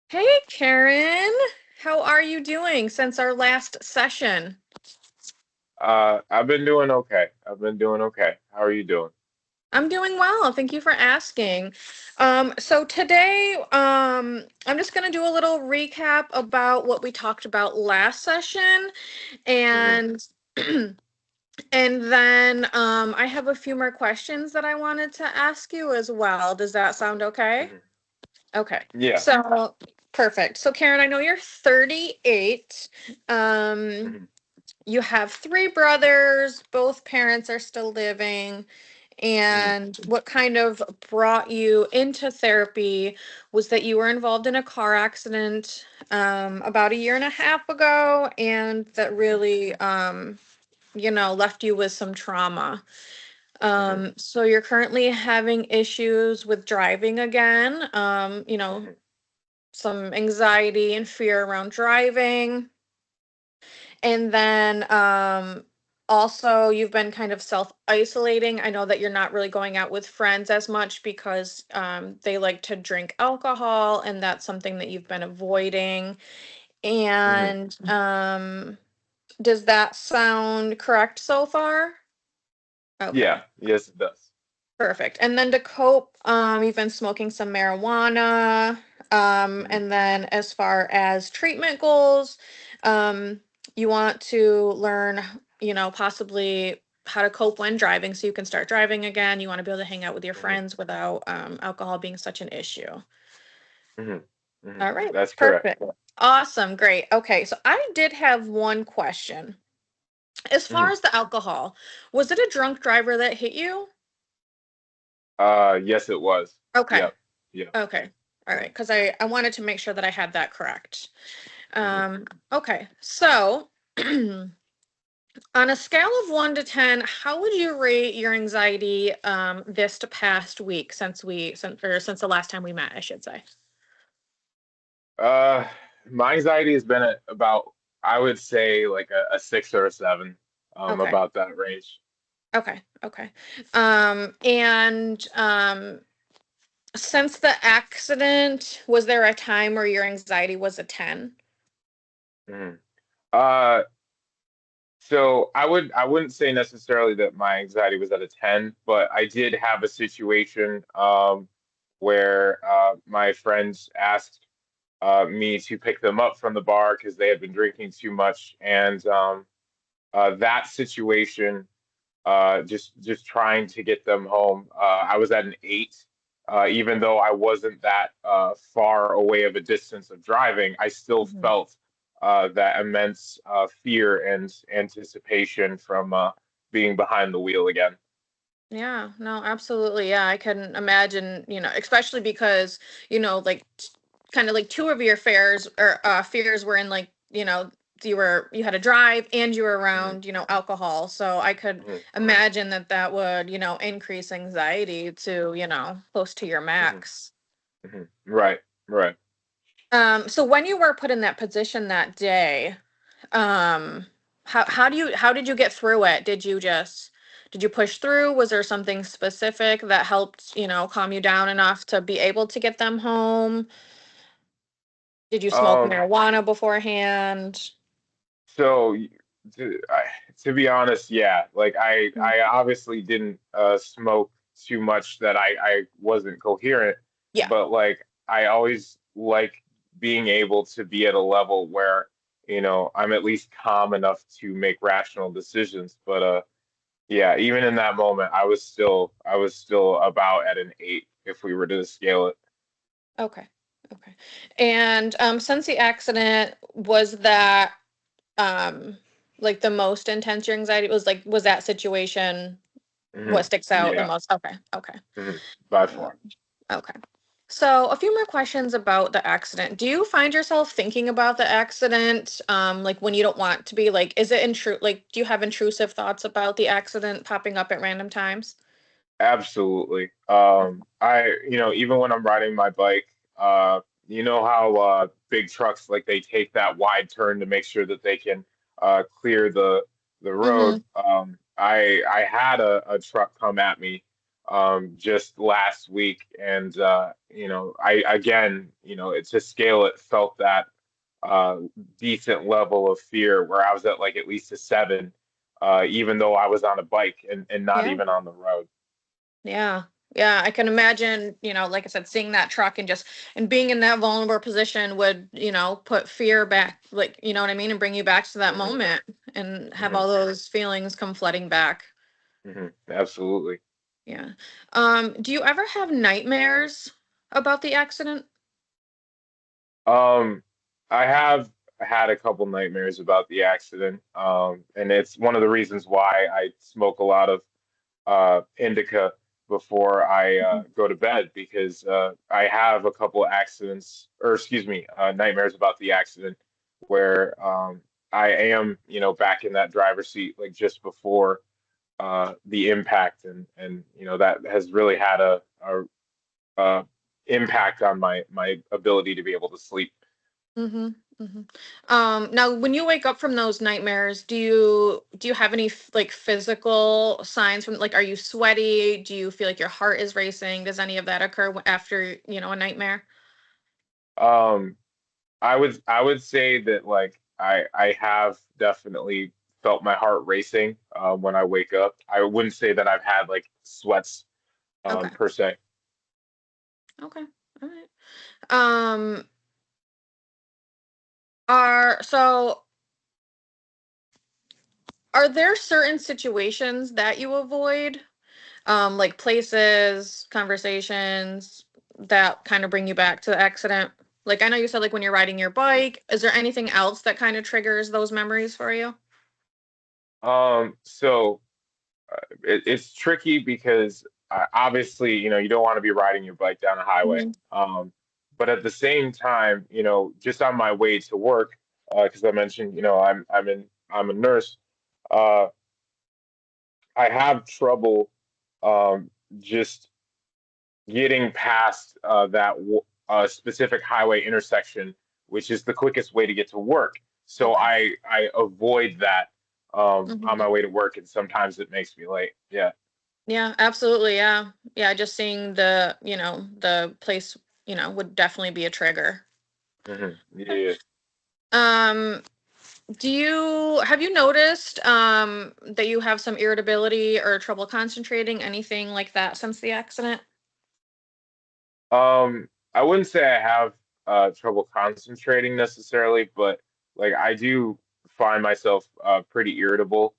Hey Karen, how are you doing since our last session? I've been doing okay. I've been doing okay. How are you doing? I'm doing well. Thank you for asking. So today, I'm just going to do a little recap about what we talked about last session, hmm and and then I have a few more questions that I wanted to ask you as well. Does that sound okay? hmm Okay. Yeah. So perfect. So Karen, I know you're 38. Um, hmm you have three brothers, both parents are still living. hmm And what kind of brought you into therapy was that you were involved in a car accident about a year and a half ago, and that hmm really, left you with some trauma. hmm So you're currently having issues with driving again, hmm some anxiety and fear around driving. And then also you've been kind of self-isolating. I know that you're not really going out with friends as much because they like to drink alcohol, and that's something that you've been avoiding. hmm And does that sound correct so far? Yeah. Okay. Yes, it does. Perfect. And then to cope, you've been smoking some marijuana. hmm And then as far as treatment goals, um, you want to learn, possibly how to cope when driving so you can start driving again. You want to be able to hang out with your hmm friends without alcohol being such an issue. hmm hmm All right. That's correct. Perfect. Awesome. Great. Okay. So I did have one question. As far hmm as the alcohol, was it a drunk driver that hit you? Yes, it was. Okay. Yep. Yep. Okay. All right. hmm Because I wanted to make sure that I had that correct. hmm Okay. So, on a scale of 1 to 10, how would you rate your anxiety this past week since the last time we met, I should say? Uh, my anxiety has been at about, I would say, like a 6 or a 7, Okay. about that range. Okay. Okay. And since the accident, was there a time where your anxiety was a 10? hmm Uh, So I wouldn't say necessarily that my anxiety was at a 10, but I did have a situation where my friends asked me to pick them up from the bar because they had been drinking too much, and that situation, just trying to get them home, I was at an 8. Even though I wasn't that far away of a distance of driving, I still Mhm. felt that immense fear and anticipation from being behind the wheel again. Yeah, no, absolutely. Yeah, I can imagine, especially because, like kind of like two of your fears were in like, you had to drive and you were hmm around, alcohol. So I could hmm imagine that that would, increase anxiety to, close to your hmm max. Right, right. So when you were put in that position that day, um, how did you get through it? Did you push through? Was there something specific that helped, calm you down enough to be able to get them home? Did you smoke Um, marijuana beforehand? so to be honest, yeah, like Mm. I obviously didn't smoke too much that I wasn't coherent, Yeah. but like I always like being able to be at a level where, I'm at least calm enough to make rational decisions. But yeah, even in that moment, I was still about at an 8 if we were to scale it. Okay. Okay. And since the accident, was that um like the most intense your anxiety was that situation what sticks out the Yeah, most? Okay. Okay. by Uh, far. okay. So, a few more questions about the accident. Do you find yourself thinking about the accident, like when you don't want to be? Like, is it like, do you have intrusive thoughts about the accident popping up at random times? Absolutely. Even when I'm riding my bike, you know how big trucks like they take that wide turn to make sure that they can clear the Mm-hmm. road. I had a truck come at me just last week, and I again, to scale it, felt that uh, decent level of fear where I was at like at least a 7, even though I was on a bike and not Yeah. even on the road. Yeah. Yeah, I can imagine, like I said, seeing that truck and just and being in that vulnerable position would, put fear back, like, you know what I mean, and bring you back to that Hmm. moment and have Hmm. all those feelings come flooding back. Absolutely. Yeah. Do you ever have nightmares about the accident? Um, I have had a couple nightmares about the accident, and it's one of the reasons why I smoke a lot of indica before I Mhm. go to bed, because I have a couple accidents, or excuse me, nightmares about the accident where I am, back in that driver's seat like just before the impact, and that has really had a impact on my ability to be able to sleep. Mhm. Mhm. Now when you wake up from those nightmares, do you have any like physical signs from like are you sweaty? Do you feel like your heart is racing? Does any of that occur after, a nightmare? Um, I would say that like I have definitely felt my heart racing when I wake up. I wouldn't say that I've had like sweats Okay. per se. Okay. All right. Um are so are there certain situations that you avoid? Like places, conversations that kind of bring you back to the accident? Like I know you said like when you're riding your bike, is there anything else that kind of triggers those memories for you? So it's tricky because obviously, you don't want to be riding your bike down a highway. Mhm. But at the same time, just on my way to work, because I mentioned, I'm a nurse. Uh, I have trouble um, just getting past specific highway intersection, which is the quickest way to get to work. So Okay. I avoid that on Hmm. my way to work, and sometimes it makes me late. Yeah. Yeah, absolutely. Yeah. Yeah, just seeing the place, would definitely be a trigger. Yeah. Um, have you noticed that you have some irritability or trouble concentrating, anything like that since the accident? I wouldn't say I have trouble concentrating necessarily, but like I do find myself pretty irritable,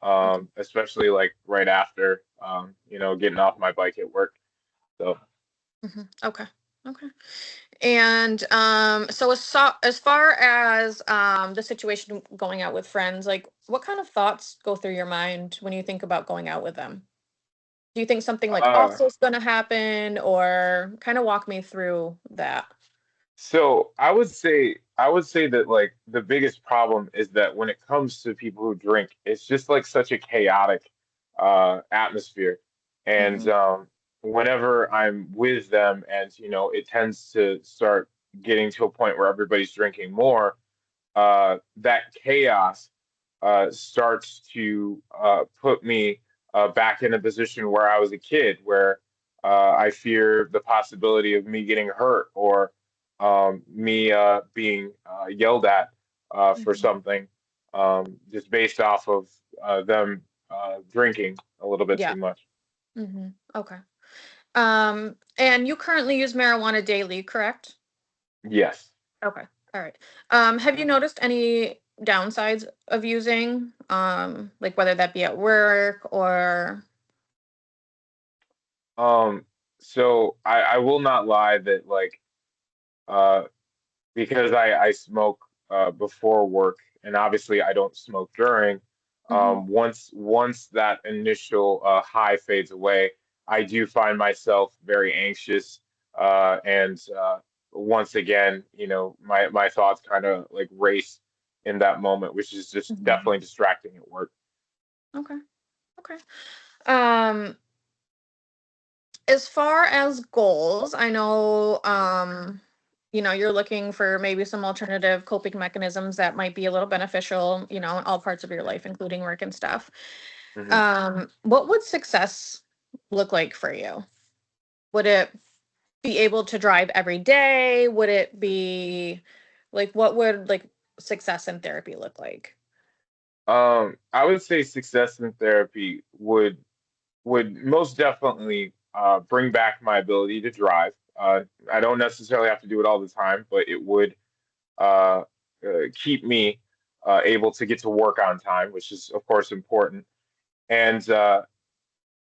Okay. especially like right after getting off my bike at work. So. Okay. Okay. And as far as the situation going out with friends, like what kind of thoughts go through your mind when you think about going out with them? Do you think something like Uh, awful is going to happen, or kind of walk me through that? So I would say that like the biggest problem is that when it comes to people who drink, it's just like such a chaotic atmosphere. And Hmm. whenever I'm with them, and it tends to start getting to a point where everybody's drinking more, that chaos starts to put me back in a position where I was a kid, where I fear the possibility of me getting hurt, or me being yelled at for Hmm. something, just based off of them drinking a little bit Yeah. too much. Okay. And you currently use marijuana daily, correct? Yes. Okay. All right. Have you noticed any downsides of using, like whether that be at work or? Um, so I will not lie that like uh, because I smoke before work, and obviously I don't smoke during. Mhm. Once that initial high fades away, I do find myself very anxious, and once again, my thoughts kind of like race in that moment, which is just Mhm. definitely distracting at work. Okay. Okay. Um, as far as goals, I know, you're looking for maybe some alternative coping mechanisms that might be a little beneficial, in all parts of your life, including work and stuff. Hmm. What would success look like for you? Would it be able to drive every day? Would it be like what would like success in therapy look like? I would say success in therapy would most definitely bring back my ability to drive. I don't necessarily have to do it all the time, but it would uh, keep me able to get to work on time, which is of course important. And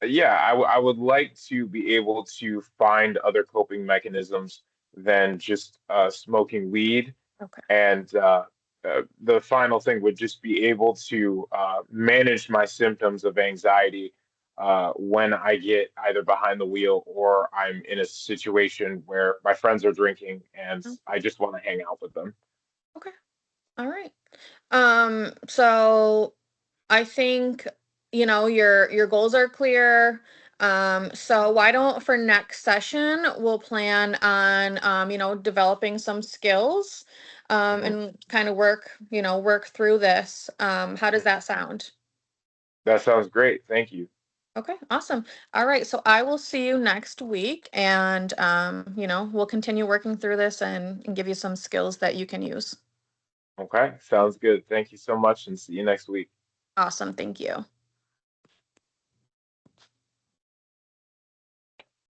yeah, I would like to be able to find other coping mechanisms than just smoking weed. Okay. And the final thing would just be able to manage my symptoms of anxiety when I get either behind the wheel or I'm in a situation where my friends are drinking and Oh, I just want to hang out with them. okay. All right. So I think, your goals are clear. So why don't for next session we'll plan on developing some skills Mhm. and kind of work through this. How does Mhm. that sound? That sounds great. Thank you. Okay, awesome. All right, so I will see you next week and we'll continue working through this and give you some skills that you can use. Okay, sounds good. Thank you so much and see you next week. Awesome, thank you.